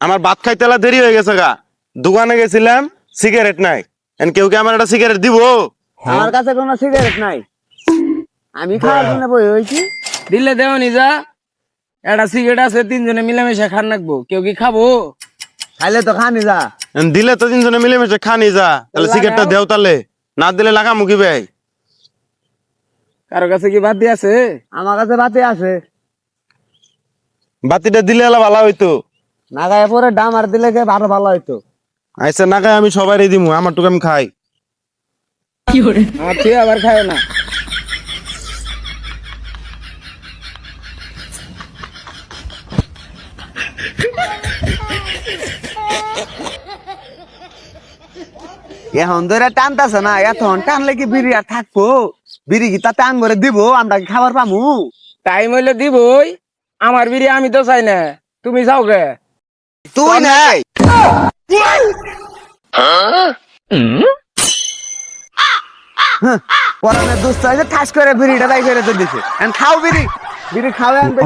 আমার ভাত খাইতে এলা দেরি হয়ে গেছে গা। দোকানে গেছিলাম, সিগারেট নাই। কেউ কি আমার একটা সিগারেট দিব? আমার কাছে কোনো সিগারেট নাই, আমি খাওয়ার জন্য বই হয়েছি। দিলে দেও নি যা, একটা সিগারেট আছে, তিনজনে মিলেমিশে খান রাখবো, কেউ কি খাবো? খাইলে তো খানি যা। দিলে তো তিনজনে মিলেমিশে খানি যা, তাহলে সিগারেটটা দেও তাহলে। না দিলে লাগামু কি ভাই? কারো কাছে কি বাদ দিয়ে আছে? আমার কাছে বাতি আছে, বাতিটা দিলে এলা ভালো হইতো। না গায়ে পরে ডাম আর দিলে কে আরো ভালো হইতো। আচ্ছা না খাই আমি সবারই দিমু, আমার টুকু আমি খাই। আমার তুই আবার খায় না। এখন ধরে টানতেছে না, এখন টানলে কি বিড়ি আর থাকবো? বিড়ি কি তাতে আঙ্গরে দিব, আমরা কি খাবার পামু? টাইম হইলে দিবই, আমার বিড়ি আমি তো চাই না, তুমি যাও গে। তুই নাই পরানের দুস্থ হয়েছে, ঠাস করে বিড়িটা বাই করে তো দিছে। এখন খাও বিড়ি, বিড়ি খাওয়া আনবে